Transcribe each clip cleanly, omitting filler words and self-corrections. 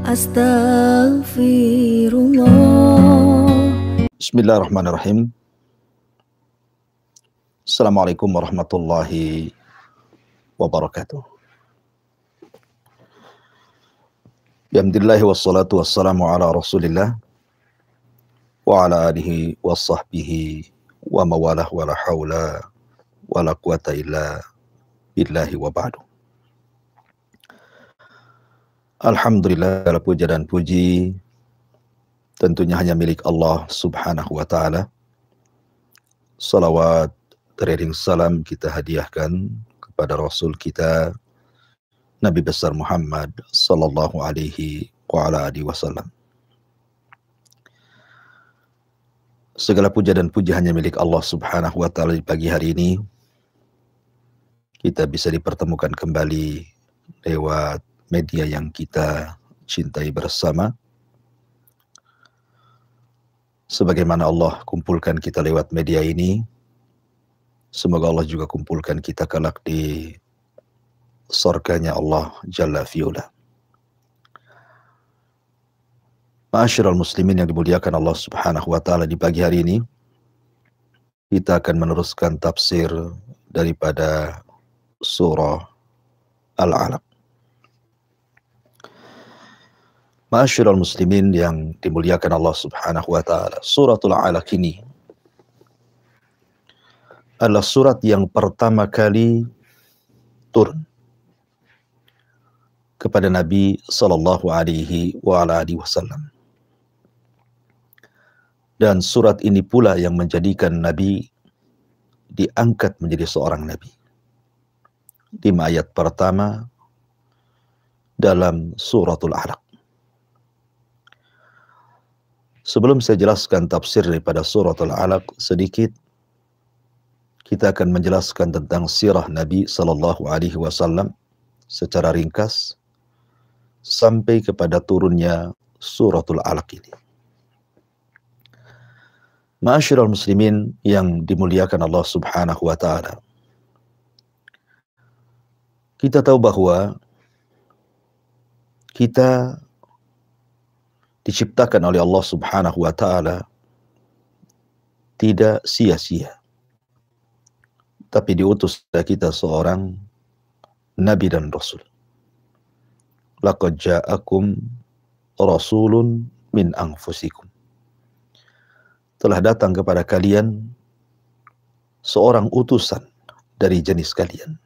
Astaghfirullah. Bismillahirrahmanirrahim. Assalamualaikum warahmatullahi wabarakatuh. Alhamdulillah wassalatu wassalamu ala rasulillah wa ala alihi wa sahbihi wa mawalah wa la hawla wa la quwata illa billahi wa ba'du. Alhamdulillah, segala puja dan puji tentunya hanya milik Allah subhanahu wa ta'ala. Salawat, teriring salam kita hadiahkan kepada Rasul kita, Nabi besar Muhammad sallallahu alaihi wa ala alihi wasallam. Segala puja dan puji hanya milik Allah subhanahu wa ta'ala. Di pagi hari ini kita bisa dipertemukan kembali lewat media yang kita cintai bersama. Sebagaimana Allah kumpulkan kita lewat media ini, semoga Allah juga kumpulkan kita kelak di surganya Allah Jalla fi'ula. Ma'asyiral muslimin yang dimuliakan Allah subhanahu wa ta'ala, di pagi hari ini kita akan meneruskan tafsir daripada surah Al-Alaq. Ma'asyiral muslimin yang dimuliakan Allah subhanahu wa ta'ala, suratul Alaq ini adalah surat yang pertama kali turun kepada Nabi sallallahu alaihi wa ala alihi wasallam. Dan surat ini pula yang menjadikan Nabi diangkat menjadi seorang Nabi. 5 ayat pertama dalam suratul Alaq. Sebelum saya jelaskan tafsir daripada suratul Alaq, sedikit kita akan menjelaskan tentang sirah Nabi sallallahu alaihi wasallam secara ringkas sampai kepada turunnya suratul Alaq ini. Ma'asyiral muslimin yang dimuliakan Allah subhanahu wa ta'ala, kita tahu bahwa kita diciptakan oleh Allah subhanahu wa ta'ala tidak sia-sia, tapi diutus kepada kita seorang Nabi dan Rasul. Laqad ja'akum rasulun min anfusikum. Telah datang kepada kalian seorang utusan dari jenis kalian.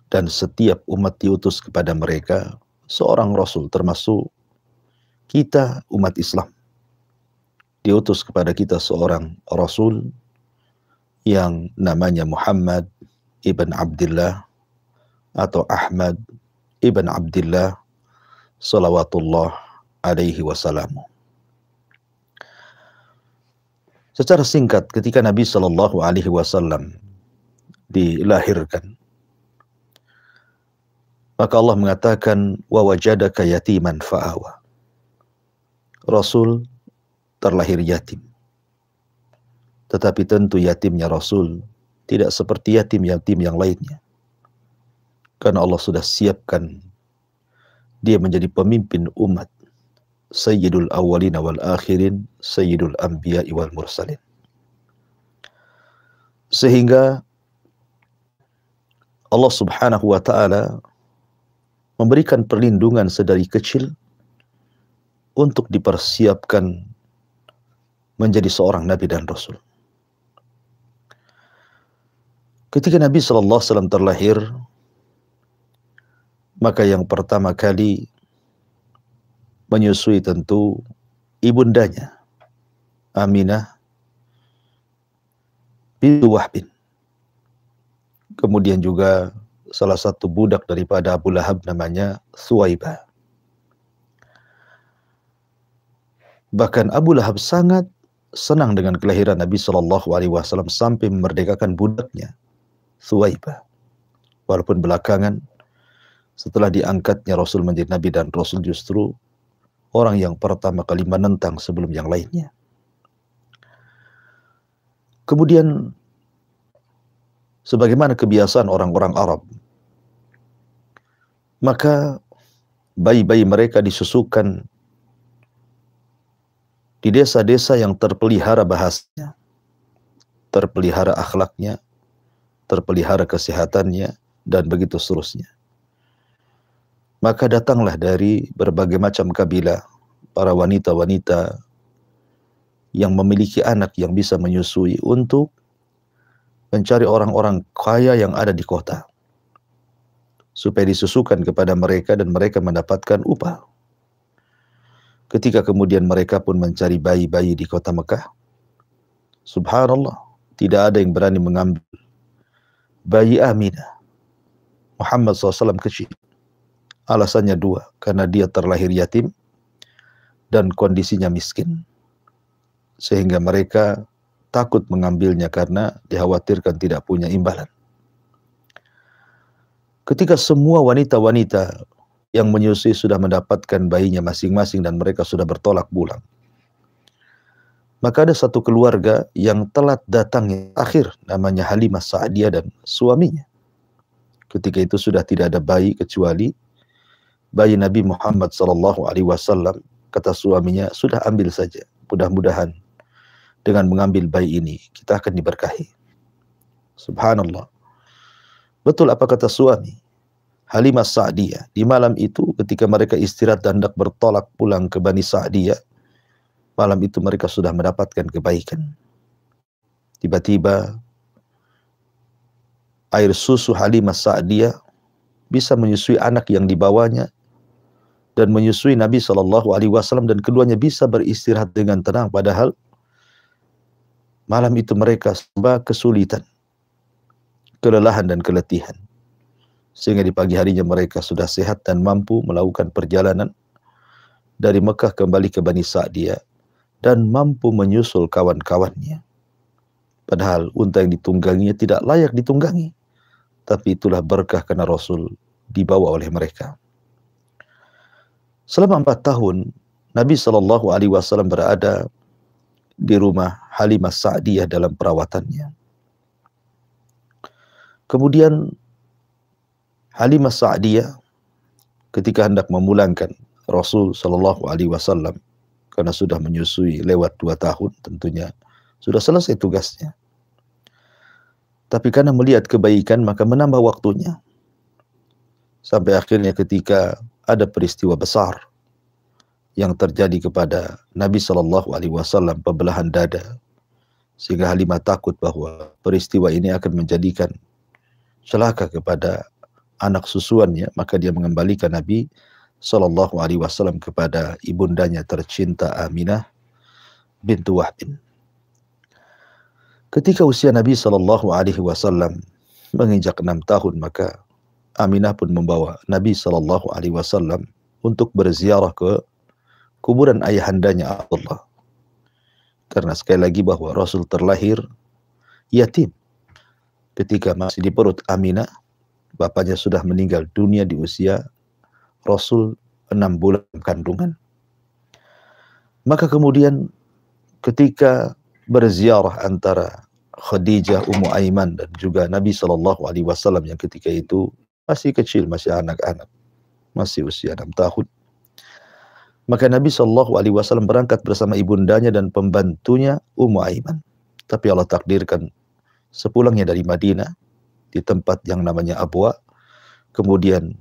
Dan setiap umat diutus kepada mereka seorang Rasul, termasuk kita umat Islam. Diutus kepada kita seorang Rasul yang namanya Muhammad ibn Abdullah atau Ahmad ibn Abdullah salawatullah alaihi wasallam. Secara singkat, ketika Nabi sallallahu alaihi wasallam dilahirkan, maka Allah mengatakan wa wajadaka yatiman fa'awa. Rasul terlahir yatim. Tetapi tentu yatimnya Rasul tidak seperti yatim-yatim yang lainnya. Karena Allah sudah siapkan dia menjadi pemimpin umat, Sayyidul awwalin wal akhirin, Sayyidul anbiya wal mursalin. Sehingga Allah subhanahu wa ta'ala memberikan perlindungan sedari kecil untuk dipersiapkan menjadi seorang Nabi dan Rasul. Ketika Nabi SAW terlahir, maka yang pertama kali menyusui tentu ibundanya, Aminah binti Wahbin. Kemudian juga salah satu budak daripada Abu Lahab namanya Thuwaibah. Bahkan Abu Lahab sangat senang dengan kelahiran Nabi Shallallahu Alaihi Wasallam sampai memerdekakan budaknya, Thuwaibah. Walaupun belakangan setelah diangkatnya Rasul menjadi Nabi dan Rasul, justru orang yang pertama kali menentang sebelum yang lainnya. Kemudian sebagaimana kebiasaan orang-orang Arab, maka bayi-bayi mereka disusukan di desa-desa yang terpelihara bahasanya, terpelihara akhlaknya, terpelihara kesehatannya, dan begitu seterusnya. Maka datanglah dari berbagai macam kabilah para wanita-wanita yang memiliki anak yang bisa menyusui untuk mencari orang-orang kaya yang ada di kota, supaya disusukan kepada mereka dan mereka mendapatkan upah. Ketika kemudian mereka pun mencari bayi-bayi di kota Mekah, subhanallah, tidak ada yang berani mengambil bayi Aminah, Muhammad SAW kecil. Alasannya dua, karena dia terlahir yatim dan kondisinya miskin, sehingga mereka takut mengambilnya karena dikhawatirkan tidak punya imbalan. Ketika semua wanita-wanita yang menyusui sudah mendapatkan bayinya masing-masing dan mereka sudah bertolak pulang, maka ada satu keluarga yang telat datang yang akhir, namanya Halimah Sa'diyah dan suaminya. Ketika itu sudah tidak ada bayi kecuali bayi Nabi Muhammad SAW. Kata suaminya, sudah ambil saja, mudah-mudahan dengan mengambil bayi ini kita akan diberkahi. Subhanallah. Betul apa kata suami Halimah Sa'diyah. Di malam itu ketika mereka istirahat dan hendak bertolak pulang ke Bani Sa'diyah, malam itu mereka sudah mendapatkan kebaikan. Tiba-tiba air susu Halimah Sa'diyah bisa menyusui anak yang dibawanya dan menyusui Nabi SAW, dan keduanya bisa beristirahat dengan tenang, padahal malam itu mereka serba kesulitan, kelelahan dan keletihan. Sehingga di pagi harinya mereka sudah sehat dan mampu melakukan perjalanan dari Mekah kembali ke Bani Sa'diyah dan mampu menyusul kawan-kawannya. Padahal unta yang ditungganginya tidak layak ditunggangi, tapi itulah berkah karena Rasul dibawa oleh mereka. Selama 4 tahun Nabi SAW berada di rumah Halimah Sa'diyah dalam perawatannya. Kemudian Halimah Sa'diyah ketika hendak memulangkan Rasul SAW, karena sudah menyusui lewat 2 tahun, tentunya sudah selesai tugasnya. Tapi karena melihat kebaikan maka menambah waktunya. Sampai akhirnya ketika ada peristiwa besar yang terjadi kepada Nabi SAW, pembelahan dada, sehingga Halimah takut bahwa peristiwa ini akan menjadikan celaka kepada anak susuannya, maka dia mengembalikan Nabi SAW kepada ibundanya tercinta Aminah bintu Wahbin. Ketika usia Nabi SAW menginjak 6 tahun, maka Aminah pun membawa Nabi SAW untuk berziarah ke kuburan ayahandanya Abdullah. Karena sekali lagi bahwa Rasul terlahir yatim. Ketika masih di perut Aminah, bapaknya sudah meninggal dunia di usia Rasul 6 bulan kandungan. Maka kemudian ketika berziarah antara Khadijah, Ummu Aiman dan juga Nabi SAW yang ketika itu masih kecil, masih anak-anak, masih usia 6 tahun. Maka Nabi SAW berangkat bersama ibundanya dan pembantunya Ummu Aiman. Tapi Allah takdirkan sepulangnya dari Madinah di tempat yang namanya Abwa, kemudian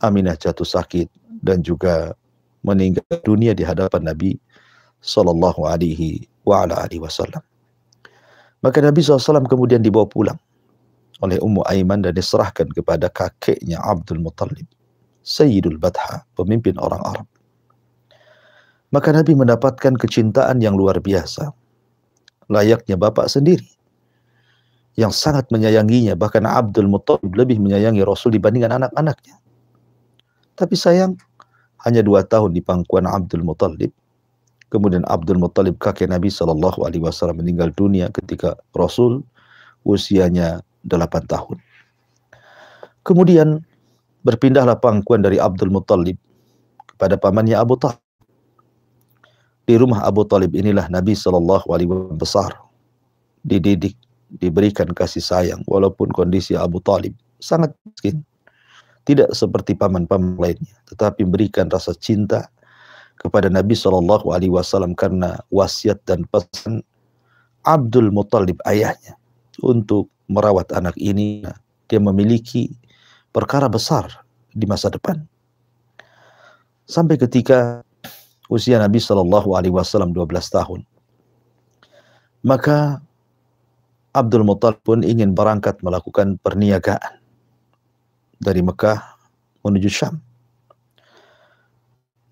Aminah jatuh sakit dan juga meninggal dunia di hadapan Nabi SAW. Maka Nabi SAW kemudian dibawa pulang oleh Ummu Aiman dan diserahkan kepada kakeknya Abdul Muttalib, Sayyidul Badha, pemimpin orang Arab. Maka Nabi mendapatkan kecintaan yang luar biasa, layaknya bapak sendiri yang sangat menyayanginya. Bahkan Abdul Muttalib lebih menyayangi Rasul dibandingkan anak-anaknya. Tapi sayang, hanya 2 tahun di pangkuan Abdul Muttalib. Kemudian Abdul Muttalib, kakek Nabi SAW, meninggal dunia ketika Rasul usianya 8 tahun. Kemudian berpindahlah pangkuan dari Abdul Muttalib kepada pamannya Abu Talib. Di rumah Abu Talib inilah Nabi SAW besar, dididik, diberikan kasih sayang, walaupun kondisi Abu Talib sangat miskin. tidak seperti paman-paman lainnya, tetapi memberikan rasa cinta kepada Nabi SAW karena wasiat dan pesan Abdul Muttalib ayahnya untuk merawat anak ini. Dia memiliki perkara besar di masa depan. Sampai ketika usia Nabi SAW 12 tahun, maka Abdul Muttalib pun ingin berangkat melakukan perniagaan dari Mekah menuju Syam.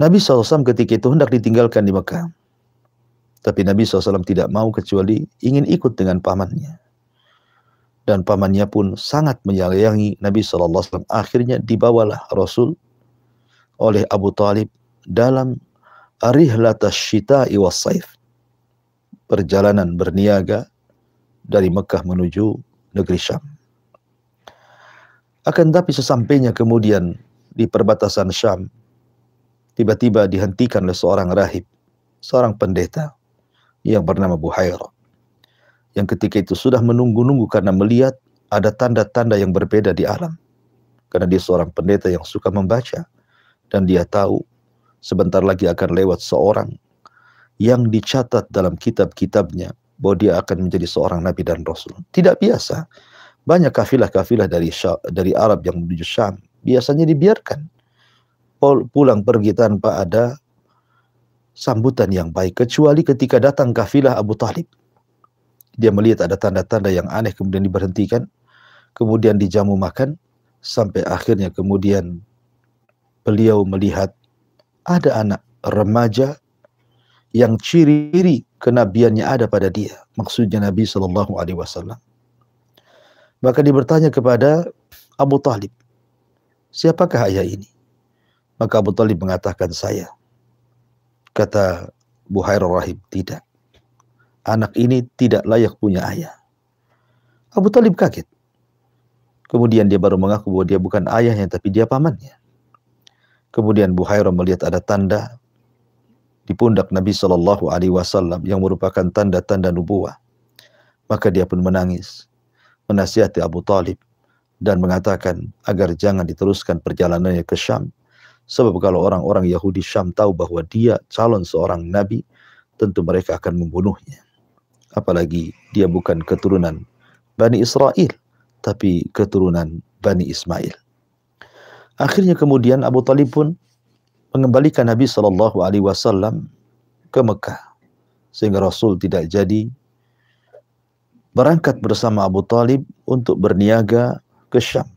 Nabi SAW ketika itu hendak ditinggalkan di Mekah, tapi Nabi SAW tidak mau kecuali ingin ikut dengan pamannya. Dan pamannya pun sangat menyayangi Nabi SAW. Akhirnya dibawalah Rasul oleh Abu Talib dalam rihlatas syita'i was saif, perjalanan berniaga dari Mekah menuju negeri Syam. Akan tapi sesampainya kemudian di perbatasan Syam, tiba-tiba dihentikan oleh seorang rahib, seorang pendeta yang bernama Buhairah, yang ketika itu sudah menunggu-nunggu karena melihat ada tanda-tanda yang berbeda di alam. Karena dia seorang pendeta yang suka membaca, dan dia tahu sebentar lagi akan lewat seorang yang dicatat dalam kitab-kitabnya bahwa dia akan menjadi seorang nabi dan rasul. Tidak biasa. Banyak kafilah-kafilah dari Arab yang menuju Syam biasanya dibiarkan pulang pergi tanpa ada sambutan yang baik, kecuali ketika datang kafilah Abu Talib. Dia melihat ada tanda-tanda yang aneh, kemudian diberhentikan, kemudian dijamu makan, sampai akhirnya kemudian beliau melihat ada anak remaja yang ciri-ciri kenabiannya ada pada dia, maksudnya Nabi SAW. Maka dia bertanya kepada Abu Talib, siapakah ayah ini? Maka Abu Talib mengatakan, saya. Kata Buhairah rahib, tidak. Anak ini tidak layak punya ayah. Abu Talib kaget. Kemudian dia baru mengaku bahwa dia bukan ayahnya, tapi dia pamannya. Kemudian Buhairah melihat ada tanda di pundak Nabi SAW yang merupakan tanda-tanda nubuah. Maka dia pun menangis, menasihati Abu Talib, dan mengatakan agar jangan diteruskan perjalanannya ke Syam. Sebab kalau orang-orang Yahudi Syam tahu bahwa dia calon seorang nabi, tentu mereka akan membunuhnya. Apalagi dia bukan keturunan Bani Israel, tapi keturunan Bani Ismail. Akhirnya kemudian Abu Talib pun mengembalikan Nabi SAW ke Mekah, sehingga Rasul tidak jadi berangkat bersama Abu Talib untuk berniaga ke Syam.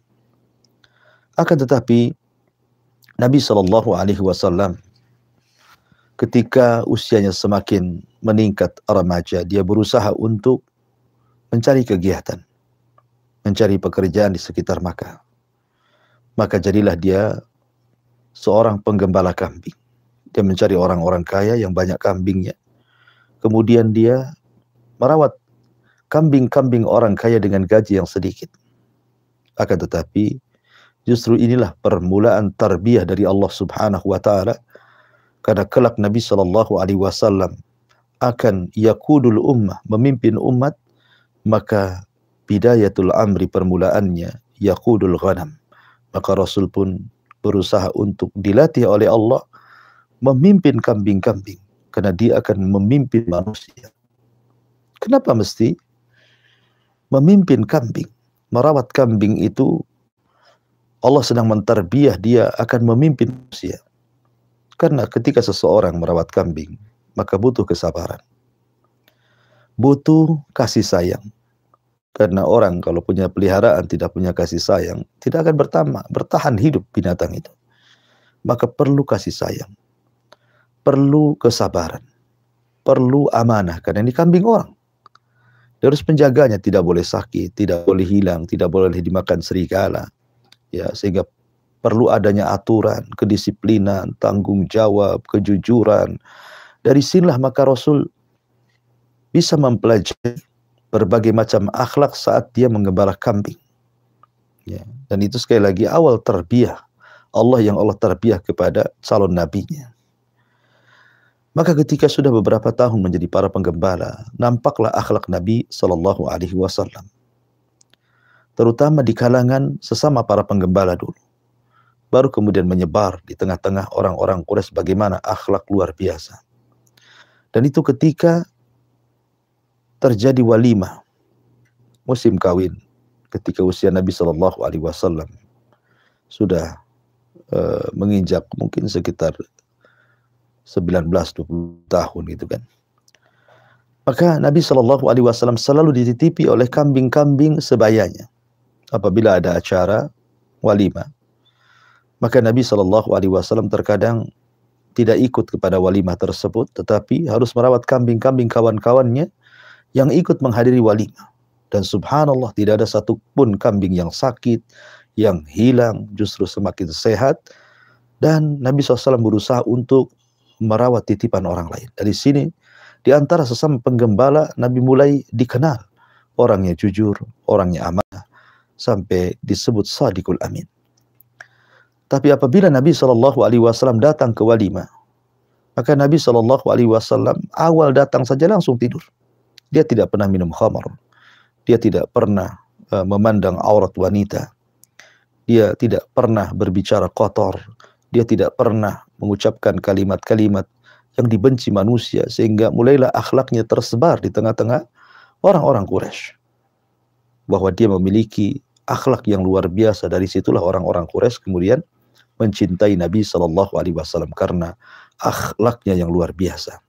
Akan tetapi Nabi SAW ketika usianya semakin meningkat remaja, dia berusaha untuk mencari kegiatan, mencari pekerjaan di sekitar Makkah. Maka jadilah dia seorang penggembala kambing. Dia mencari orang-orang kaya yang banyak kambingnya. Kemudian dia merawat kambing-kambing orang kaya dengan gaji yang sedikit. Akan tetapi justru inilah permulaan tarbiyah dari Allah Subhanahu wa taala, karena kelak Nabi SAW akan yaqudul ummah, memimpin umat, maka bidayatul amri, permulaannya yaqudul ghanam. Maka Rasul pun berusaha untuk dilatih oleh Allah memimpin kambing-kambing, karena dia akan memimpin manusia. Kenapa mesti memimpin kambing? Merawat kambing itu Allah sedang mentarbiyah dia akan memimpin manusia. Karena ketika seseorang merawat kambing, maka butuh kesabaran, butuh kasih sayang. Karena orang kalau punya peliharaan tidak punya kasih sayang, tidak akan bertahan hidup binatang itu. Maka perlu kasih sayang, perlu kesabaran, perlu amanah. Karena ini kambing orang, dia harus menjaganya, tidak boleh sakit, tidak boleh hilang, tidak boleh dimakan serigala. Ya, sehingga perlu adanya aturan, kedisiplinan, tanggung jawab, kejujuran. Dari sinilah maka Rasul bisa mempelajari berbagai macam akhlak saat dia menggembala kambing. Ya, dan itu sekali lagi awal tarbiyah Allah yang Allah tarbiyah kepada calon nabinya. Maka ketika sudah beberapa tahun menjadi para penggembala, nampaklah akhlak Nabi SAW, terutama di kalangan sesama para penggembala dulu. baru kemudian menyebar di tengah-tengah orang-orang Quraisy bagaimana akhlak luar biasa. Dan itu ketika terjadi walimah, musim kawin, ketika usia Nabi Shallallahu Alaihi Wasallam sudah menginjak mungkin sekitar 19-20 tahun gitu kan. Maka Nabi Shallallahu Alaihi Wasallam selalu dititipi oleh kambing-kambing sebayanya. Apabila ada acara walimah, maka Nabi Shallallahu Alaihi Wasallam terkadang tidak ikut kepada walimah tersebut, tetapi harus merawat kambing-kambing kawan-kawannya yang ikut menghadiri walimah. Dan subhanallah, tidak ada satupun kambing yang sakit, yang hilang, justru semakin sehat. Dan Nabi SAW berusaha untuk merawat titipan orang lain. Dari sini, di antara sesama penggembala, Nabi mulai dikenal. Orangnya jujur, orangnya amanah, sampai disebut Sadiqul Amin. Tapi apabila Nabi SAW datang ke walimah, maka Nabi SAW awal datang saja langsung tidur. Dia tidak pernah minum khamar. Dia tidak pernah memandang aurat wanita. Dia tidak pernah berbicara kotor. Dia tidak pernah mengucapkan kalimat-kalimat yang dibenci manusia, sehingga mulailah akhlaknya tersebar di tengah-tengah orang-orang Quraisy, bahwa dia memiliki akhlak yang luar biasa. Dari situlah orang-orang Quraisy kemudian mencintai Nabi Shallallahu Alaihi Wasallam karena akhlaknya yang luar biasa.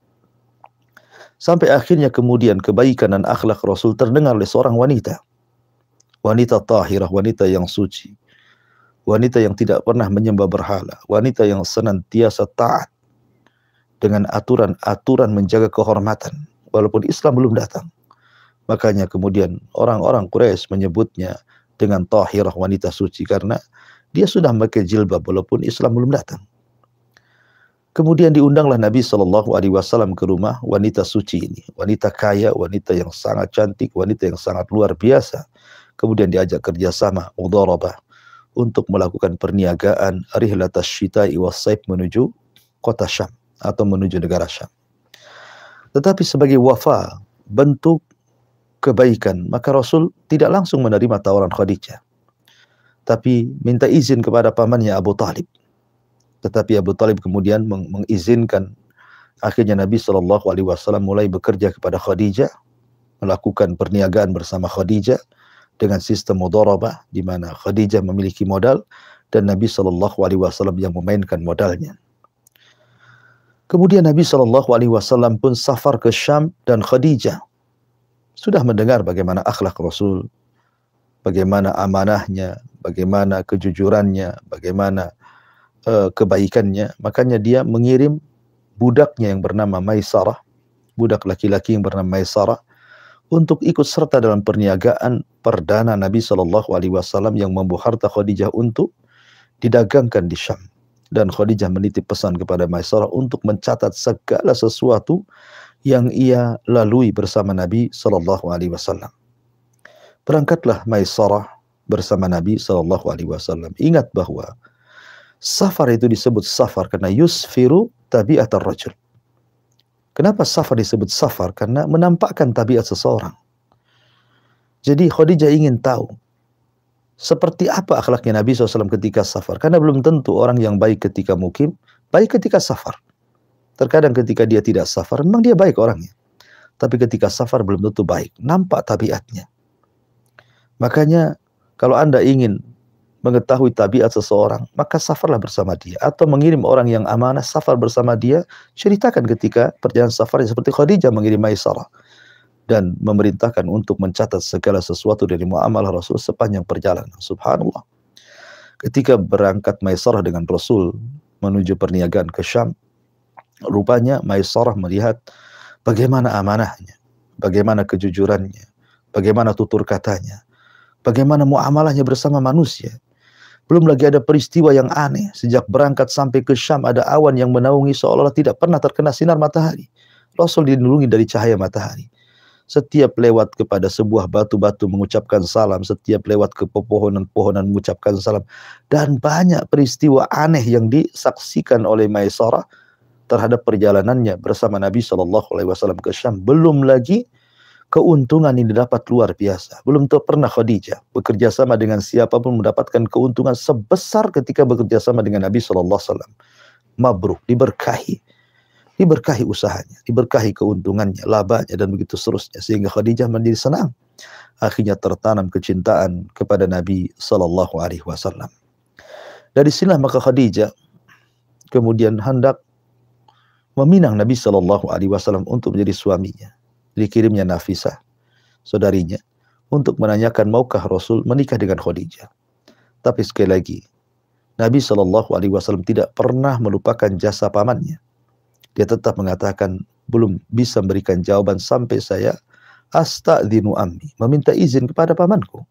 Sampai akhirnya kemudian kebaikan dan akhlak Rasul terdengar oleh seorang wanita. Wanita tahirah, wanita yang suci. Wanita yang tidak pernah menyembah berhala. Wanita yang senantiasa taat dengan aturan-aturan menjaga kehormatan. Walaupun Islam belum datang. Makanya kemudian orang-orang Quraisy menyebutnya dengan tahirah, wanita suci, karena dia sudah memakai jilbab walaupun Islam belum datang. Kemudian diundanglah Nabi Shallallahu Alaihi Wasallam ke rumah wanita suci ini, wanita kaya, wanita yang sangat cantik, wanita yang sangat luar biasa. Kemudian diajak kerjasama mudharabah untuk melakukan perniagaan rihlatas syita'i was-saif menuju kota Syam atau menuju negara Syam. Tetapi sebagai wafa, bentuk kebaikan, maka Rasul tidak langsung menerima tawaran Khadijah, tapi minta izin kepada pamannya Abu Talib. Tetapi Abu Talib kemudian mengizinkan. Akhirnya Nabi Shallallahu Alaihi Wasallam mulai bekerja kepada Khadijah, melakukan perniagaan bersama Khadijah dengan sistem mudharabah, di mana Khadijah memiliki modal dan Nabi Shallallahu Alaihi Wasallam yang memainkan modalnya. Kemudian Nabi Shallallahu Alaihi Wasallam pun safar ke Syam, dan Khadijah sudah mendengar bagaimana akhlak Rasul, bagaimana amanahnya, bagaimana kejujurannya, bagaimana kebaikannya. Makanya dia mengirim budaknya yang bernama Maisarah, budak laki-laki yang bernama Maisarah, untuk ikut serta dalam perniagaan perdana Nabi Shallallahu Alaihi Wasallam yang membawa harta Khadijah untuk didagangkan di Syam. Dan Khadijah menitip pesan kepada Maisarah untuk mencatat segala sesuatu yang ia lalui bersama Nabi Shallallahu Alaihi Wasallam. Berangkatlah Maisarah bersama Nabi Shallallahu Alaihi Wasallam. Ingat bahwa safar itu disebut safar karena yusfiru tabi'atar rajul. Kenapa safar disebut safar? Karena menampakkan tabiat seseorang. Jadi Khadijah ingin tahu seperti apa akhlaknya Nabi SAW ketika safar. Karena belum tentu orang yang baik ketika mukim, baik ketika safar. Terkadang ketika dia tidak safar, memang dia baik orangnya. Tapi ketika safar belum tentu baik. Nampak tabiatnya. Makanya kalau Anda ingin mengetahui tabiat seseorang, maka safarlah bersama dia. Atau mengirim orang yang amanah, safar bersama dia. Ceritakan ketika perjalanan safarnya, seperti Khadijah mengirim Maisarah dan memerintahkan untuk mencatat segala sesuatu dari muamalah Rasul sepanjang perjalanan. Subhanallah. Ketika berangkat Maisarah dengan Rasul menuju perniagaan ke Syam, rupanya Maisarah melihat bagaimana amanahnya, bagaimana kejujurannya, bagaimana tutur katanya, bagaimana muamalahnya bersama manusia. Belum lagi ada peristiwa yang aneh. Sejak berangkat sampai ke Syam ada awan yang menaungi seolah-olah tidak pernah terkena sinar matahari. Rasul dilindungi dari cahaya matahari. Setiap lewat kepada sebuah batu-batu mengucapkan salam. Setiap lewat ke pepohonan-pohonan mengucapkan salam. Dan banyak peristiwa aneh yang disaksikan oleh Maisarah terhadap perjalanannya bersama Nabi SAW ke Syam. Belum lagi keuntungan ini dapat luar biasa. Belum pernah Khadijah bekerja sama dengan siapapun mendapatkan keuntungan sebesar ketika bekerja sama dengan Nabi Shallallahu Alaihi Wasallam. Mabruk, diberkahi usahanya, diberkahi keuntungannya, labanya, dan begitu seterusnya, sehingga Khadijah menjadi senang. Akhirnya tertanam kecintaan kepada Nabi Shallallahu Alaihi Wasallam. Dari sinilah maka Khadijah kemudian hendak meminang Nabi Shallallahu Alaihi Wasallam untuk menjadi suaminya. Dikirimnya Nafisah, saudarinya, untuk menanyakan maukah Rasul menikah dengan Khadijah. Tapi sekali lagi, Nabi Shallallahu Alaihi Wasallam tidak pernah melupakan jasa pamannya. Dia tetap mengatakan belum bisa memberikan jawaban sampai saya astadzinu ammi, meminta izin kepada pamanku.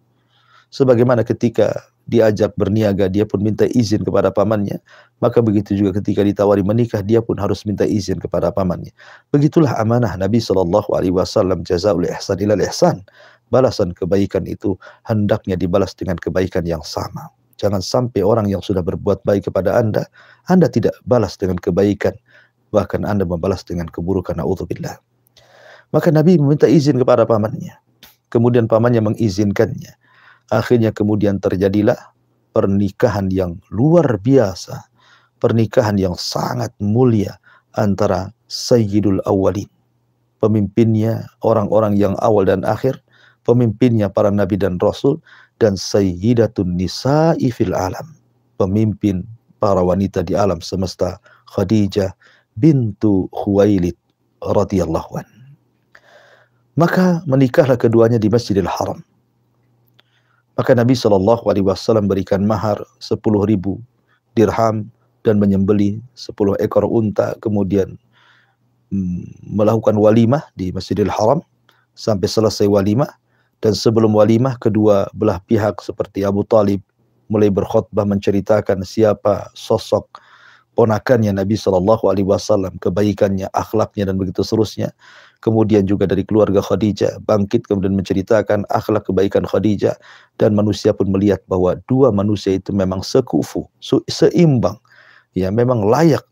Sebagaimana ketika diajak berniaga, dia pun minta izin kepada pamannya, maka begitu juga ketika ditawari menikah, dia pun harus minta izin kepada pamannya. Begitulah amanah Nabi Shallallahu Alaihi Wasallam, jazaul ihsan ilal ihsan. Balasan kebaikan itu hendaknya dibalas dengan kebaikan yang sama. Jangan sampai orang yang sudah berbuat baik kepada Anda tidak balas dengan kebaikan, bahkan Anda membalas dengan keburukan. Na'udzubillah. Maka Nabi meminta izin kepada pamannya. Kemudian pamannya mengizinkannya. Akhirnya kemudian terjadilah pernikahan yang luar biasa. Pernikahan yang sangat mulia antara Sayyidul Awwalin, pemimpinnya orang-orang yang awal dan akhir, pemimpinnya para nabi dan rasul, dan Sayyidatun Nisa'i fil alam, pemimpin para wanita di alam semesta, Khadijah bintu Khuwailid radhiyallahu an. Maka menikahlah keduanya di Masjidil Haram. Maka Nabi Shallallahu Alaihi Wasallam berikan mahar 10.000 dirham dan menyembelih 10 ekor unta, kemudian melakukan walimah di Masjidil Haram sampai selesai walimah. Dan sebelum walimah, kedua belah pihak seperti Abu Talib mulai berkhutbah menceritakan siapa sosok ponakannya Nabi Shallallahu Alaihi Wasallam, kebaikannya, akhlaknya, dan begitu seterusnya. Kemudian juga dari keluarga Khadijah bangkit kemudian menceritakan akhlak kebaikan Khadijah, dan manusia pun melihat bahwa dua manusia itu memang sekufu, seimbang, ya memang layak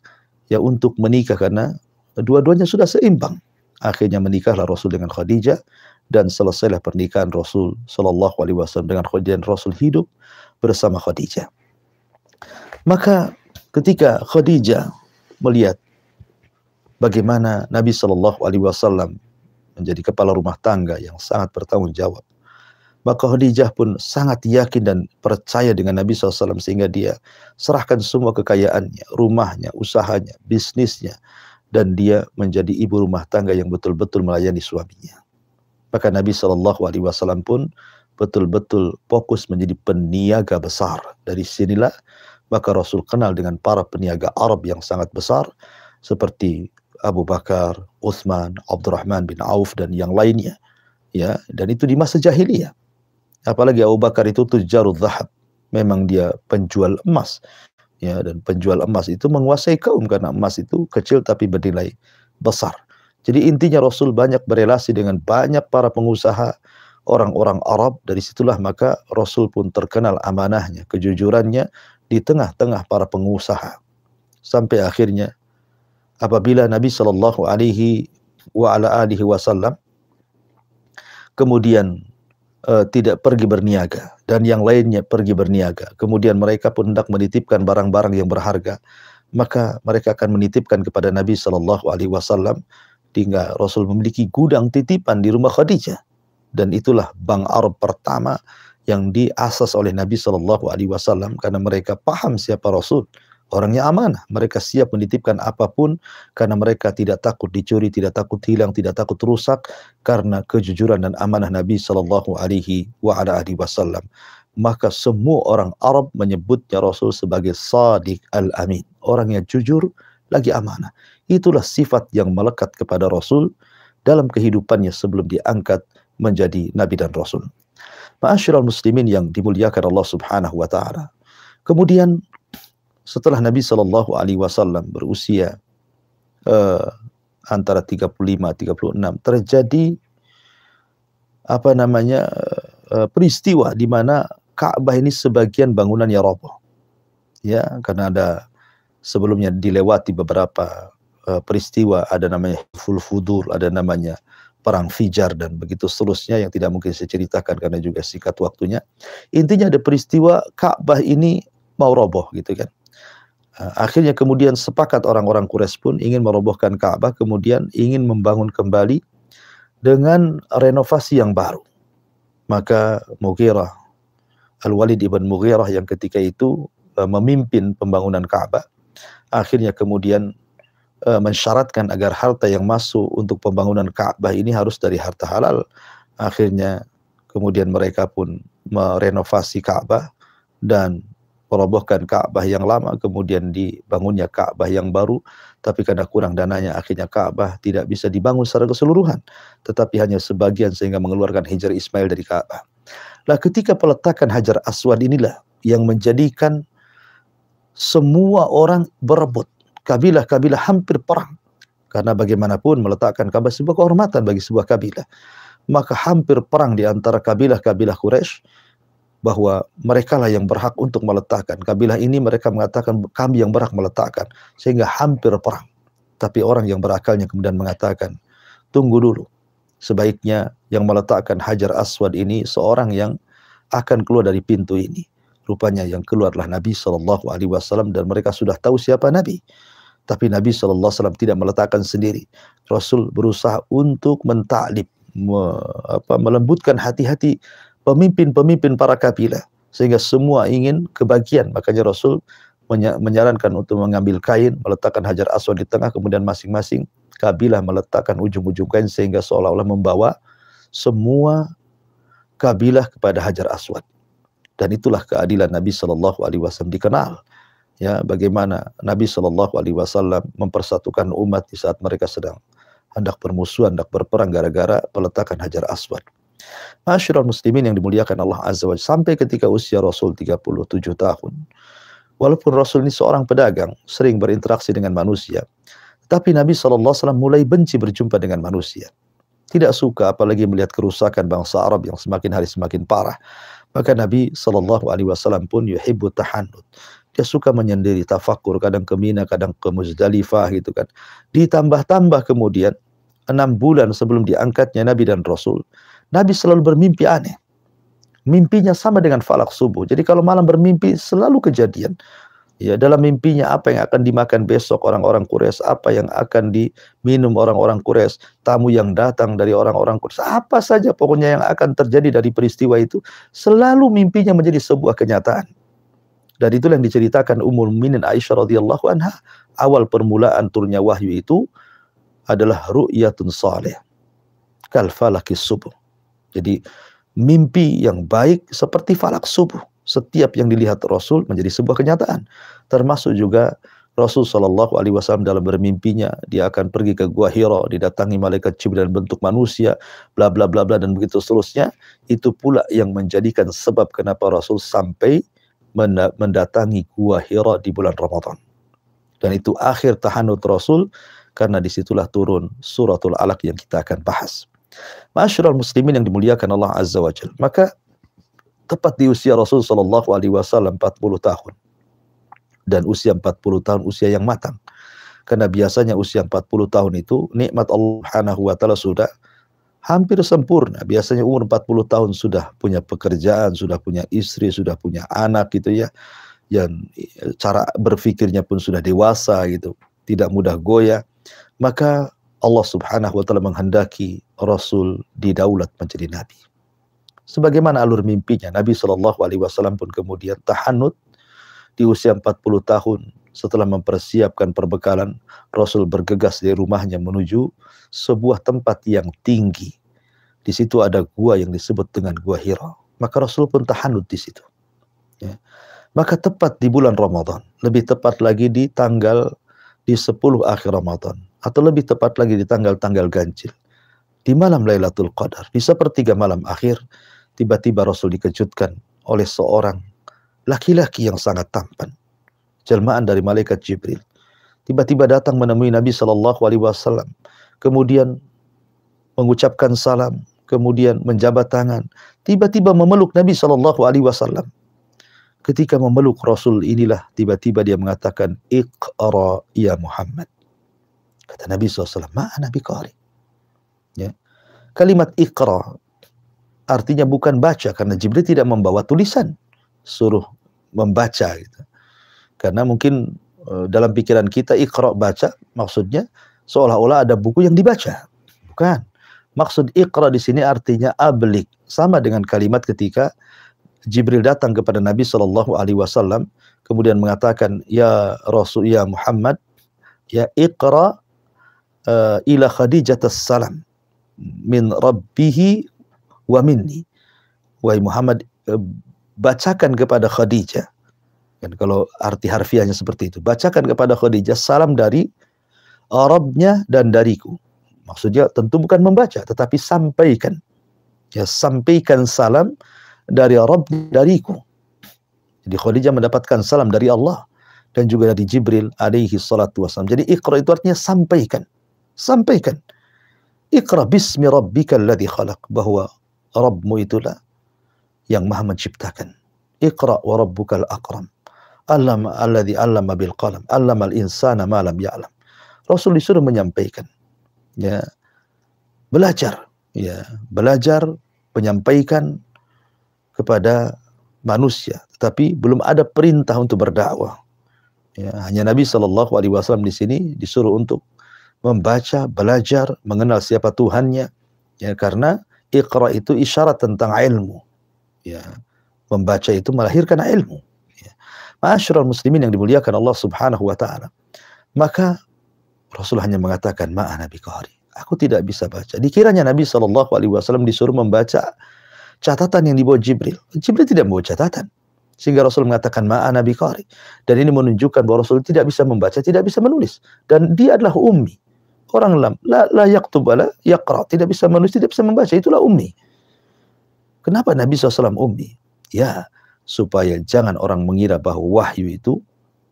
ya untuk menikah karena dua-duanya sudah seimbang. Akhirnya menikahlah Rasul dengan Khadijah, dan selesailah pernikahan Rasul Shallallahu Alaihi Wasallam dengan Khadijah, dan Rasul hidup bersama Khadijah. Maka ketika Khadijah melihat bagaimana Nabi Shallallahu Alaihi Wasallam menjadi kepala rumah tangga yang sangat bertanggung jawab, maka Khadijah pun sangat yakin dan percaya dengan Nabi SAW, sehingga dia serahkan semua kekayaannya, rumahnya, usahanya, bisnisnya, dan dia menjadi ibu rumah tangga yang betul-betul melayani suaminya. Maka Nabi Shallallahu Alaihi Wasallam pun betul-betul fokus menjadi peniaga besar. Dari sinilah maka Rasul kenal dengan para peniaga Arab yang sangat besar seperti Abu Bakar, Utsman, Abdurrahman bin Auf, dan yang lainnya. Ya, dan itu di masa jahiliyah. Apalagi Abu Bakar itu tujjarul zahab, memang dia penjual emas. Ya, dan penjual emas itu menguasai kaum karena emas itu kecil tapi bernilai besar. Jadi intinya Rasul banyak berelasi dengan banyak para pengusaha orang-orang Arab. Dari situlah maka Rasul pun terkenal amanahnya, kejujurannya di tengah-tengah para pengusaha. Sampai akhirnya apabila Nabi Shallallahu Alaihi Wasallam kemudian tidak pergi berniaga dan yang lainnya pergi berniaga, kemudian mereka pun hendak menitipkan barang-barang yang berharga, maka mereka akan menitipkan kepada Nabi Shallallahu Alaihi Wasallam. Hingga Rasul memiliki gudang titipan di rumah Khadijah, dan itulah bank Arab pertama yang diasas oleh Nabi Shallallahu Alaihi Wasallam karena mereka paham siapa Rasul, orangnya amanah, mereka siap menitipkan apapun karena mereka tidak takut dicuri, tidak takut hilang, tidak takut rusak karena kejujuran dan amanah Nabi Shallallahu Alaihi Wasallam. Maka semua orang Arab menyebutnya Rasul sebagai Sadiq al-Amin, orang yang jujur lagi amanah. Itulah sifat yang melekat kepada Rasul dalam kehidupannya sebelum diangkat menjadi Nabi dan Rasul. Ma'asyiral muslimin yang dimuliakan Allah Subhanahu wa Ta'ala. Kemudian setelah Nabi Shallallahu Alaihi Wasallam berusia antara 35-36, terjadi peristiwa di mana Ka'bah ini sebagian bangunannya roboh. Ya, karena ada sebelumnya dilewati beberapa peristiwa, ada namanya Fudur, ada namanya perang Fijar dan begitu seterusnya yang tidak mungkin saya ceritakan karena juga singkat waktunya. Intinya ada peristiwa Ka'bah ini mau roboh gitu kan. Akhirnya kemudian sepakat orang-orang Quraisy pun ingin merobohkan Ka'bah, kemudian ingin membangun kembali dengan renovasi yang baru. Maka Mughirah, Al-Walid ibn Mughirah yang ketika itu memimpin pembangunan Ka'bah, akhirnya kemudian mensyaratkan agar harta yang masuk untuk pembangunan Ka'bah ini harus dari harta halal. Akhirnya kemudian mereka pun merenovasi Ka'bah dan merobohkan Ka'bah yang lama, kemudian dibangunnya Ka'bah yang baru. Tapi karena kurang dananya, akhirnya Ka'bah tidak bisa dibangun secara keseluruhan, tetapi hanya sebagian sehingga mengeluarkan Hajar Ismail dari Ka'bah. Nah, ketika peletakan Hajar Aswad inilah yang menjadikan semua orang berebut. Kabilah-kabilah hampir perang. Karena bagaimanapun meletakkan Ka'bah sebuah kehormatan bagi sebuah kabilah. Maka hampir perang di antara kabilah-kabilah Quraisy bahwa mereka lah yang berhak untuk meletakkan. Kabilah ini mereka mengatakan kami yang berhak meletakkan. Sehingga hampir perang. Tapi orang yang berakalnya kemudian mengatakan, tunggu dulu. Sebaiknya yang meletakkan Hajar Aswad ini seorang yang akan keluar dari pintu ini. Rupanya yang keluarlah Nabi SAW dan mereka sudah tahu siapa Nabi. Tapi Nabi SAW tidak meletakkan sendiri. Rasul berusaha untuk menta'lib, melembutkan hati-hati pemimpin-pemimpin para kabilah. Sehingga semua ingin kebagian. Makanya Rasul menyarankan untuk mengambil kain, meletakkan Hajar Aswad di tengah, kemudian masing-masing kabilah meletakkan ujung-ujung kain sehingga seolah-olah membawa semua kabilah kepada Hajar Aswad. Dan itulah keadilan Nabi SAW dikenal. Ya, bagaimana Nabi SAW mempersatukan umat di saat mereka sedang hendak bermusuhan, hendak berperang gara-gara peletakan Hajar Aswad. Ma'asyiral muslimin yang dimuliakan Allah Azza wa Jalla, sampai ketika usia Rasul 37 tahun. Walaupun Rasul ini seorang pedagang, sering berinteraksi dengan manusia, tapi Nabi SAW mulai benci berjumpa dengan manusia. Tidak suka apalagi melihat kerusakan bangsa Arab yang semakin hari semakin parah. Maka Nabi SAW pun yuhibbu tahannut. Dia suka menyendiri, tafakur, kadang ke Mina, kadang ke Muzdalifah gitu kan. Ditambah-tambah kemudian 6 bulan sebelum diangkatnya Nabi dan Rasul, Nabi selalu bermimpi aneh. Mimpinya sama dengan falak subuh. Jadi kalau malam bermimpi selalu kejadian. Ya, dalam mimpinya apa yang akan dimakan besok orang-orang Quraisy, apa yang akan diminum orang-orang Quraisy, tamu yang datang dari orang-orang Quraisy, apa saja pokoknya yang akan terjadi dari peristiwa itu, selalu mimpinya menjadi sebuah kenyataan. Dan itulah yang diceritakan Ummul Mukminin Aisyah radhiyallahu anha, awal permulaan turunnya wahyu itu adalah ru'yatun salih kal falakis subuh. Jadi mimpi yang baik seperti falak subuh. Setiap yang dilihat Rasul menjadi sebuah kenyataan. Termasuk juga Rasul SAW dalam bermimpinya, dia akan pergi ke Gua Hira, didatangi malaikat Jibril dalam bentuk manusia, bla bla bla bla dan begitu seterusnya. Itu pula yang menjadikan sebab kenapa Rasul sampai mendatangi Gua Hira di bulan Ramadan. Dan itu akhir tahanut Rasul, karena disitulah turun suratul Alaq yang kita akan bahas. Ma'asyiral muslimin yang dimuliakan Allah Azza wa Jalla. Maka tepat di usia Rasul SAW 40 tahun. Dan usia 40 tahun usia yang matang. Karena biasanya usia 40 tahun itu nikmat Allah Subhanahu wa taala sudah hampir sempurna. Biasanya umur 40 tahun sudah punya pekerjaan, sudah punya istri, sudah punya anak gitu ya. Yang cara berpikirnya pun sudah dewasa gitu, tidak mudah goyah. Maka Allah Subhanahu wa taala menghendaki Rasul didaulat menjadi nabi. Sebagaimana alur mimpinya, Nabi SAW pun kemudian tahanut di usia 40 tahun. Setelah mempersiapkan perbekalan, Rasul bergegas dari rumahnya menuju sebuah tempat yang tinggi. Di situ ada gua yang disebut dengan Gua Hira. Maka Rasul pun tahanut di situ. Ya. Maka tepat di bulan Ramadan, lebih tepat lagi di 10 akhir Ramadan, atau lebih tepat lagi di tanggal-tanggal ganjil, di malam Lailatul Qadar, di sepertiga malam akhir, tiba-tiba Rasul dikejutkan oleh seorang laki-laki yang sangat tampan, jelmaan dari malaikat Jibril. Tiba-tiba datang menemui Nabi SAW, kemudian mengucapkan salam, kemudian menjabat tangan, tiba-tiba memeluk Nabi SAW. Ketika memeluk Rasul inilah tiba-tiba dia mengatakan, Iqra ya Muhammad. Kata Nabi SAW, ma'ana biqari. Ya. Kalimat Iqra artinya bukan baca, karena Jibril tidak membawa tulisan, suruh membaca gitu. Karena mungkin dalam pikiran kita Iqra baca maksudnya seolah-olah ada buku yang dibaca. Bukan. Maksud Iqra di sini artinya ablig, sama dengan kalimat ketika Jibril datang kepada Nabi Shallallahu Alaihi Wasallam kemudian mengatakan, ya Rasul, ya Muhammad, ya Iqra ila Khadijah salam min Rabbihi wa minni. Wahai Muhammad, bacakan kepada Khadijah. Dan kalau arti harfiahnya seperti itu, bacakan kepada Khadijah salam dari Rabbnya dan dariku. Maksudnya tentu bukan membaca, tetapi sampaikan. Ya, sampaikan salam dari Rabb dariku. Jadi Khadijah mendapatkan salam dari Allah dan juga dari Jibril alaihi salatu wassalam. Jadi Iqra itu artinya sampaikan. Sampaikan. Iqra bismi rabbikal ladzi khalaq, bahwa Rabbmu itulah yang Maha menciptakan. Iqra wa rabbukal akram. Allama alladzi 'allama bil qalam, 'allamal insana ma lam ya'lam. Rasul disuruh menyampaikan, ya, belajar, ya, belajar menyampaikan kepada manusia, tetapi belum ada perintah untuk berdakwah. Ya, hanya Nabi Shallallahu Alaihi Wasallam di sini disuruh untuk membaca, belajar, mengenal siapa Tuhannya, ya, karena Iqra itu isyarat tentang ilmu, ya, membaca itu melahirkan ilmu. Ya. Ma'asyiral muslimin yang dimuliakan Allah Subhanahu Wa Taala, maka Rasul hanya mengatakan ma'ana biqari, aku tidak bisa baca. Dikiranya Nabi Shallallahu Alaihi Wasallam disuruh membaca catatan yang dibawa Jibril. Jibril tidak membawa catatan, sehingga Rasul mengatakan ma'ana biqari. Dan ini menunjukkan bahwa Rasul tidak bisa membaca, tidak bisa menulis, dan dia adalah ummi. Orang la yaktub wala yaqra, tidak bisa menulis, tidak bisa membaca, itulah ummi. Kenapa Nabi SAW ummi? Ya, supaya jangan orang mengira bahwa wahyu itu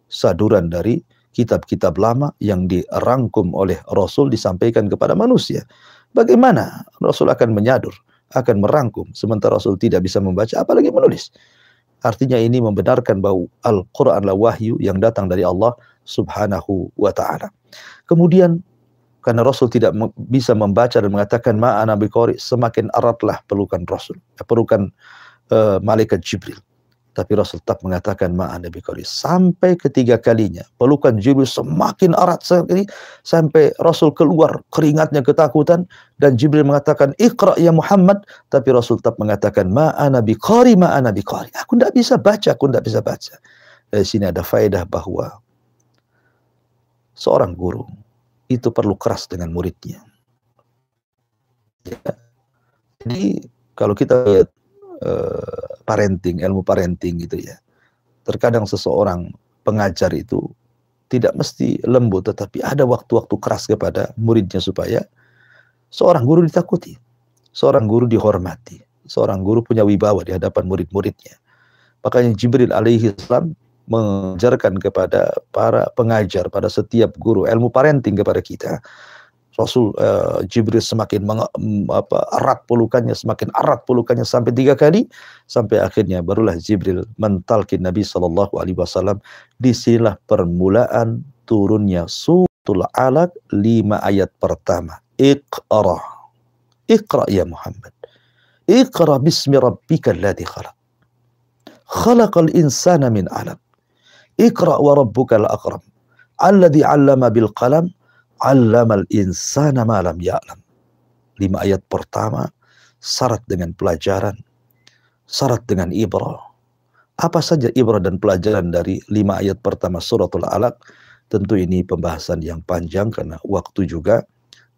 saduran dari kitab-kitab lama yang dirangkum oleh Rasul disampaikan kepada manusia. Bagaimana Rasul akan menyadur, akan merangkum, sementara Rasul tidak bisa membaca, apalagi menulis. Artinya ini membenarkan bahwa Al-Quran adalah wahyu yang datang dari Allah Subhanahu wa Ta'ala. Kemudian karena Rasul tidak bisa membaca dan mengatakan ma'ana biqari, semakin eratlah pelukan Rasul, pelukan malaikat Jibril. Tapi Rasul tetap mengatakan ma'ana biqari. Sampai ketiga kalinya pelukan Jibril semakin erat sekali, sampai Rasul keluar keringatnya ketakutan, dan Jibril mengatakan Iqra ya Muhammad, tapi Rasul tetap mengatakan ma'ana biqari, ma'ana biqari. Aku tidak bisa baca, aku tidak bisa baca. Dari sini ada faedah bahwa seorang guru itu perlu keras dengan muridnya. Ya. Jadi kalau kita lihat parenting, ilmu parenting gitu ya, terkadang seseorang pengajar itu tidak mesti lembut, tetapi ada waktu-waktu keras kepada muridnya supaya seorang guru ditakuti, seorang guru dihormati, seorang guru punya wibawa di hadapan murid-muridnya. Makanya Jibril alaihi salam mengajarkan kepada para pengajar, pada setiap guru ilmu parenting kepada kita. Rasul Jibril semakin erat pelukannya, semakin erat pelukannya sampai 3 kali, sampai akhirnya barulah Jibril mentalkin Nabi Shallallahu Alaihi Wasallam. Disinilah permulaan turunnya suratul Alaq 5 ayat pertama. Iqra, Iqra ya Muhammad, Iqra bismi rabbikal ladzi khalaq, khalaqal insana min 'alaq, Iqra wa rabbukal akram, alladzi 'allama bil qalam, 'allamal insana ma lam ya'lam. 5 ayat pertama syarat dengan pelajaran, syarat dengan ibrah. Apa saja ibrah dan pelajaran dari 5 ayat pertama suratul Alaq? Tentu ini pembahasan yang panjang karena waktu juga.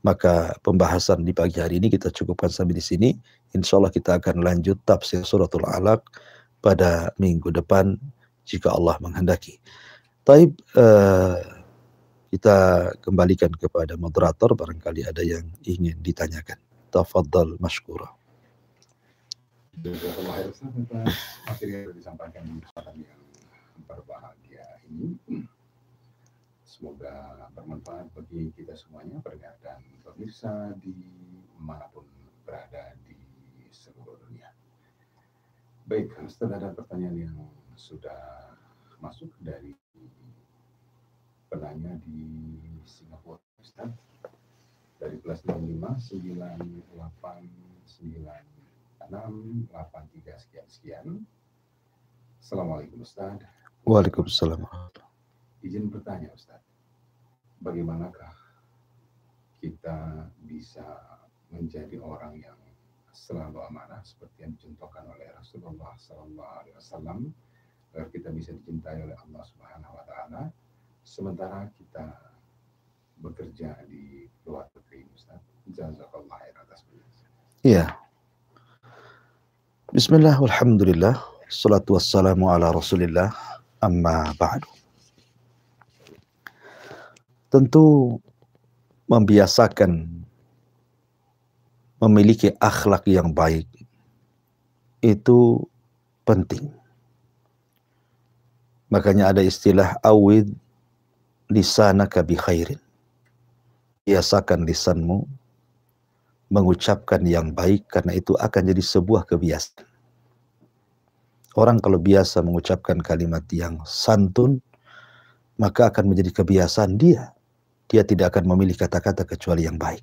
Maka pembahasan di pagi hari ini kita cukupkan sampai di sini. Insya Allah kita akan lanjut tafsir suratul Alaq pada minggu depan jika Allah menghendaki. Taib, kita kembalikan kepada moderator, barangkali ada yang ingin ditanyakan. Tafadhal mashkura. Materi yang disampaikan di kesempatan yang berbahagia ini semoga bermanfaat bagi kita semuanya, pendengar dan pemirsa di manapun berada di seluruh dunia. Baik, setelah ada pertanyaan yang sudah masuk dari penanya di Singapura, dari sekian. Assalamualaikum Ustaz. Waalaikumsalam. Izin bertanya Ustaz, bagaimanakah kita bisa menjadi orang yang selalu amanah seperti yang dicontohkan oleh Rasulullah SAW, agar kita bisa dicintai oleh Allah Subhanahu Wa Taala, sementara kita bekerja di luar negeri, Ustaz. Jazakallah khair atas penjelasan. Iya. Bismillah, walhamdulillah, salatu wassalamu ala rasulillah, amma ba'du. Tentu membiasakan memiliki akhlak yang baik itu penting. Makanya ada istilah awid lisanaka bi khairin. Biasakan lisanmu mengucapkan yang baik, karena itu akan jadi sebuah kebiasaan. Orang kalau biasa mengucapkan kalimat yang santun, maka akan menjadi kebiasaan dia. Dia tidak akan memilih kata-kata kecuali yang baik.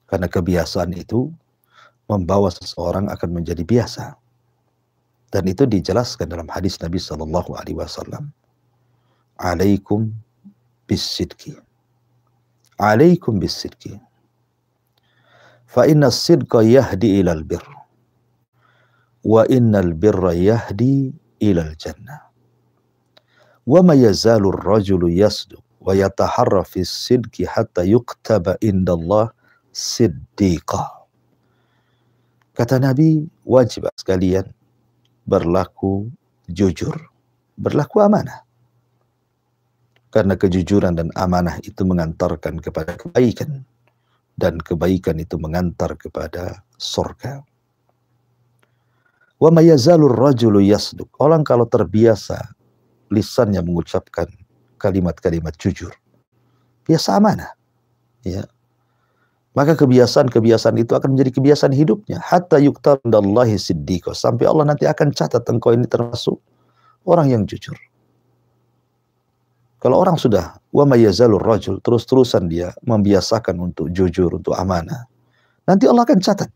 Karena kebiasaan itu membawa seseorang akan menjadi biasa. Dan itu dijelaskan dalam hadis Nabi SAW. Alaikum bisidqi. Alaikum bisidqi. Fa inna sidqa yahdi ilal birr. Wa innal birra yahdi ilal jannah. Wa ma yazalu ar-rajulu yasduq wa yataharra fi sidqi hatta yuktaba indallah siddiqa. Kata Nabi, wajib sekalian berlaku jujur, berlaku amanah. Karena kejujuran dan amanah itu mengantarkan kepada kebaikan, dan kebaikan itu mengantar kepada surga. Wa may yazalur rajulu yasduq. Orang kalau terbiasa lisannya mengucapkan kalimat-kalimat jujur, biasa amanah, ya, maka kebiasaan-kebiasaan itu akan menjadi kebiasaan hidupnya. Hatta yuktab indallahi siddiqa. Sampai Allah nanti akan catat engkau ini termasuk orang yang jujur. Kalau orang sudah wa may yazalur rajul, terus-terusan dia membiasakan untuk jujur, untuk amanah, nanti Allah akan catat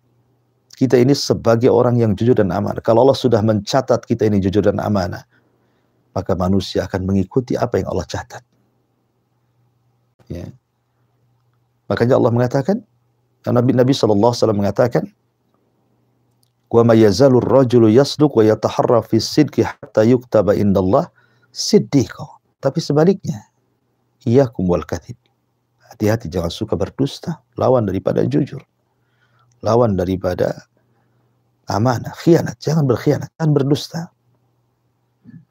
kita ini sebagai orang yang jujur dan amanah. Kalau Allah sudah mencatat kita ini jujur dan amanah, maka manusia akan mengikuti apa yang Allah catat. Ya. Makanya Allah mengatakan, Nabi SAW mengatakan, wa may yazalur rajulu yasduq wa yataharra fi sidqi hatta yuktaba indallah siddiqa. Tapi sebaliknya, iyyakum wal kadhib. Hati-hati, jangan suka berdusta, lawan daripada jujur, lawan daripada amanah, khianat. Jangan berkhianat, jangan berdusta.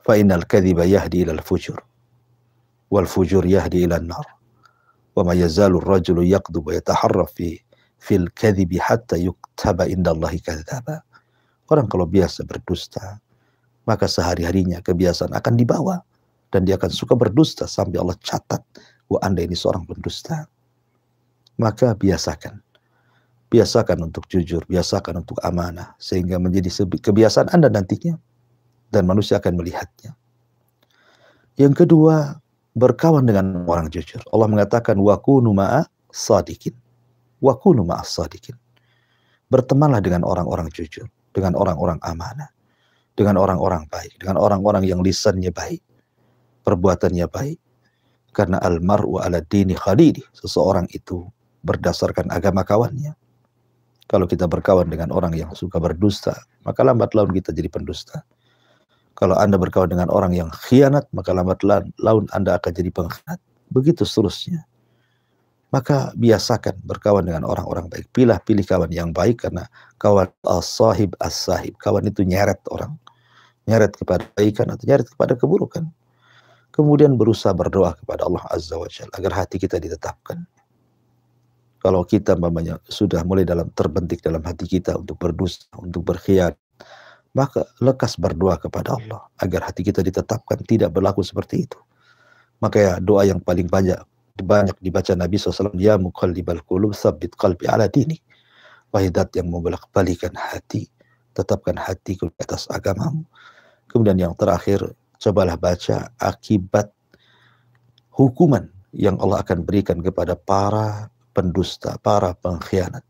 Fa innal kadhiba yahdi ilal fujur, wal fujur yahdi ilal nar. Wa ma yazalu ar-rajulu yaqdub wa yataharra fil kadhibi hatta yuktaba indallahi kadzdzaba. Orang kalau biasa berdusta, maka sehari-harinya kebiasaan akan dibawa, dan dia akan suka berdusta sampai Allah catat, wah Anda ini seorang pendusta. Maka biasakan untuk jujur, biasakan untuk amanah, sehingga menjadi kebiasaan Anda nantinya, dan manusia akan melihatnya. Yang kedua, berkawan dengan orang jujur. Allah mengatakan wa kunu ma'a sadiqin. Wa kunu ma'a sadiqin. Bertemanlah dengan orang-orang jujur, dengan orang-orang amanah, dengan orang-orang baik, dengan orang-orang yang lisannya baik, perbuatannya baik. Karena almar'u ala dini khalili. Seseorang itu berdasarkan agama kawannya. Kalau kita berkawan dengan orang yang suka berdusta, maka lambat laun kita jadi pendusta. Kalau Anda berkawan dengan orang yang khianat, maka lambat laun Anda akan jadi pengkhianat. Begitu seterusnya. Maka biasakan berkawan dengan orang-orang baik. Pilih kawan yang baik, karena kawan as-sahib as-sahib. Kawan itu nyeret orang. Nyeret kepada kebaikan atau nyeret kepada keburukan. Kemudian berusaha berdoa kepada Allah Azza wa Jalla agar hati kita ditetapkan. Kalau kita sudah mulai terbentik dalam hati kita untuk berdusta, untuk berkhianat, maka lekas berdoa kepada Allah agar hati kita ditetapkan tidak berlaku seperti itu. Maka ya, doa yang paling banyak dibaca Nabi SAW, ya muqallibal qulub tsabbit qalbi ala dini. Wahai zat yang membolak-balikan hati, tetapkan hatiku di atas agamamu. Kemudian yang terakhir, cobalah baca akibat hukuman yang Allah akan berikan kepada para pendusta, para pengkhianat.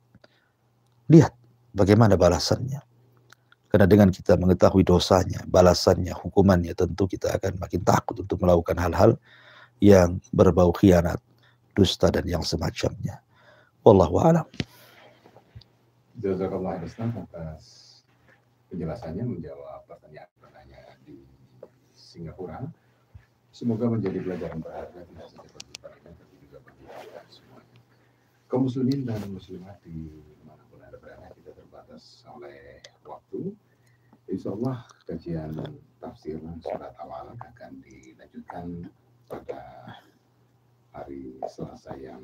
Lihat bagaimana balasannya. Karena dengan kita mengetahui dosanya, balasannya, hukumannya, tentu kita akan makin takut untuk melakukan hal-hal yang berbau khianat, dusta, dan yang semacamnya. Wallahu a'lam. Jazakallah Ustaz atas penjelasannya, menjawab pertanyaan-pertanyaan di Singapura. Semoga menjadi pelajaran berharga tidak saja bagi mereka, tapi juga bagi kita semuanya. Kaum muslimin dan muslimat di manapun Anda berada, kita terbatas oleh waktu. Insya Allah kajian tafsir surat awal akan dilanjutkan pada hari Selasa yang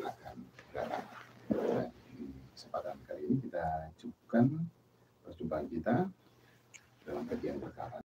akan datang. Dan di kesempatan kali ini kita cukupkan perjumpaan kita dalam kajian perkara